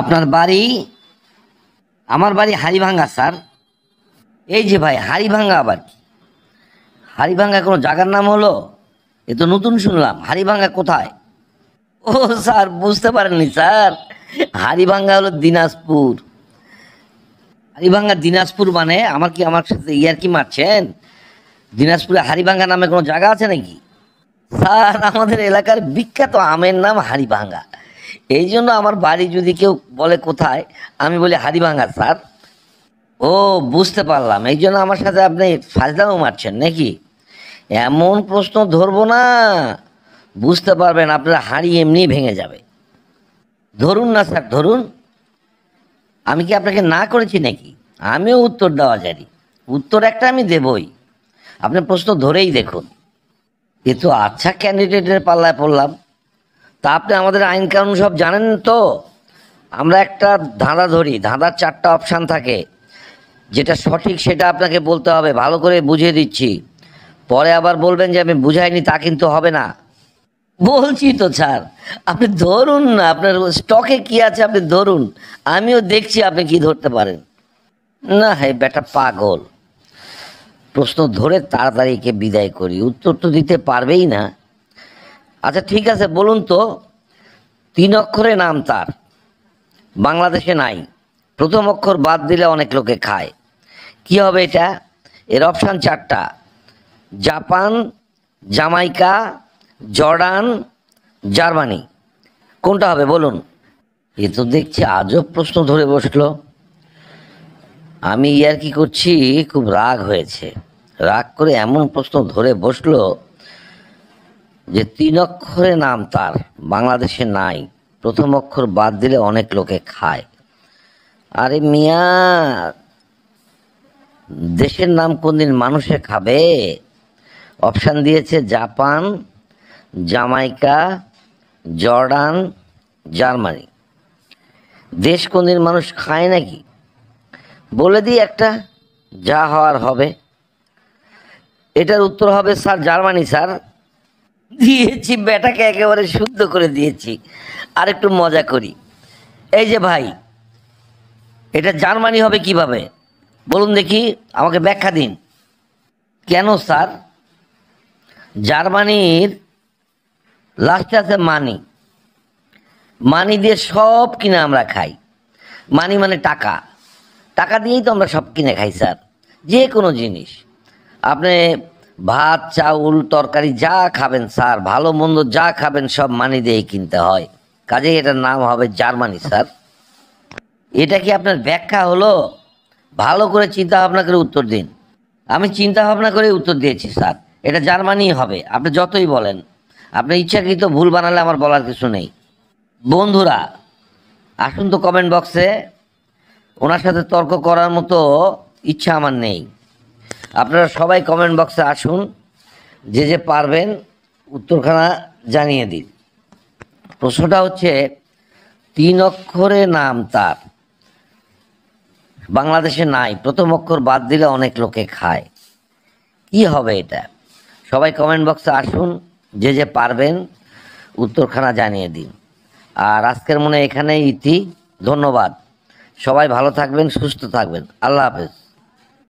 আপনার বাড়ি? আমার বাড়ি হাড়িভাঙ্গা স্যার। এই যে ভাই, হাড়িভাঙ্গা আবার কি? হাড়িভাঙ্গা কোনো জায়গার নাম হলো? এ তো নতুন শুনলাম। হাড়িভাঙ্গা কোথায়? ও স্যার, বুঝতে পারেননি স্যার, হাড়িভাঙ্গা হলো দিনাজপুর। হাড়িভাঙ্গা দিনাজপুর মানে আমার সাথে ইয়ার কি মারছেন? দিনাজপুরে হাড়িভাঙ্গা নামে কোনো জায়গা আছে নাকি? স্যার, আমাদের এলাকার বিখ্যাত আমের নাম হাড়িভাঙ্গা। এই জন্য আমার বাড়ি যদি কেউ বলে কোথায়, আমি বলি হাড়িভাঙ্গা স্যার। ও, বুঝতে পারলাম, এই জন্য আমার সাথে আপনি ফাজলামো মারছেন নাকি? এমন প্রশ্ন ধরবো না, বুঝতে পারবেন আপনার হাঁড়ি এমনি ভেঙে যাবে। ধরুন না স্যার, ধরুন। আমি কি আপনাকে না করেছি নাকি? আমিও উত্তর দেওয়া জানি। উত্তর একটা আমি দেবই। আপনি প্রশ্ন ধরেই দেখুন। এ তো আচ্ছা ক্যান্ডিডেটের পাল্লায় পড়লাম। তা আপনি আমাদের আইন কানুন সব জানেন তো? আমরা একটা ধাঁধা ধরি, ধাঁধার 4টা অপশান থাকে। যেটা সঠিক সেটা আপনাকে বলতে হবে। ভালো করে বুঝিয়ে দিচ্ছি, পরে আবার বলবেন যে আমি বুঝাইনি, তা কিন্তু হবে না। বলছি তো স্যার, আপনি ধরুন না, আপনার স্টকে কি আছে আপনি ধরুন। আমিও দেখছি আপনি কি ধরতে পারেন। না, হে বেটা পাগল, প্রশ্ন ধরে তাড়াতাড়ি একে বিদায় করি, উত্তর তো দিতে পারবেই না। আচ্ছা ঠিক আছে, বলুন তো। 3 অক্ষরে নাম তার, বাংলাদেশে নাই, প্রথম অক্ষর বাদ দিলে অনেক লোকে খায়। কি হবে এটা? এর অপশান 4টা: জাপান, জামাইকা, জর্ডান, জার্মানি। কোনটা হবে বলুন? এ তো দেখছি আজব প্রশ্ন ধরে বসলো। আমি ইয়ার কি করছি, খুব রাগ হয়েছে। রাগ করে এমন প্রশ্ন ধরে বসলো যে 3 অক্ষরে নাম তার, বাংলাদেশে নাই, প্রথম অক্ষর বাদ দিলে অনেক লোকে খায়। আরে মিয়া, দেশের নাম কোনদিন মানুষে খাবে? অপশান দিয়েছে জাপান, জামাইকা, জর্ডান, জার্মানি। দেশ কোনদিন মানুষ খায় নাকি? বলে দিই একটা, যা হওয়ার হবে। এটার উত্তর হবে স্যার জার্মানি স্যার। দিয়েছি বেটাকে, একেবারে শুদ্ধ করে দিয়েছি। আর একটু মজা করি। এই যে ভাই, এটা জার্মানি হবে কিভাবে বলুন দেখি, আমাকে ব্যাখ্যা দিন। কেন স্যার? জার্মানির লাস্টে আছে মানি। মানি দিয়ে সব কিনে আমরা খাই। মানি মানে টাকা। টাকা দিয়েই তো আমরা সব কিনে খাই স্যার, যে কোনো জিনিস। আপনি ভাত, চাউল, তরকারি যা খাবেন স্যার, ভালো মন্দ যা খাবেন, সব মানি দিয়েই কিনতে হয়। কাজেই এটার নাম হবে জার্মানি স্যার। এটা কি আপনার ব্যাখ্যা হলো? ভালো করে চিন্তা ভাবনা করে উত্তর দিন। আমি চিন্তা ভাবনা করে উত্তর দিয়েছি স্যার, এটা জার্মানিই হবে। আপনি যতই বলেন, আপনার ইচ্ছাকৃত ভুল বানালে আমার বলার কিছু নেই। বন্ধুরা, আসুন তো কমেন্ট বক্সে। ওনার সাথে তর্ক করার মতো ইচ্ছা আমার নেই। আপনারা সবাই কমেন্ট বক্সে আসুন, যে যে পারবেন উত্তরখানা জানিয়ে দিন। প্রশ্নটা হচ্ছে, 3 অক্ষরে নাম তার, বাংলাদেশে নাই, প্রথম অক্ষর বাদ দিলে অনেক লোকে খায়। কি হবে এটা? সবাই কমেন্ট বক্সে আসুন, যে যে পারবেন উত্তরখানা জানিয়ে দিন। আর আজকের মনে এখানেই ইতি। ধন্যবাদ। সবাই ভালো থাকবেন, সুস্থ থাকবেন। আল্লাহ হাফেজ।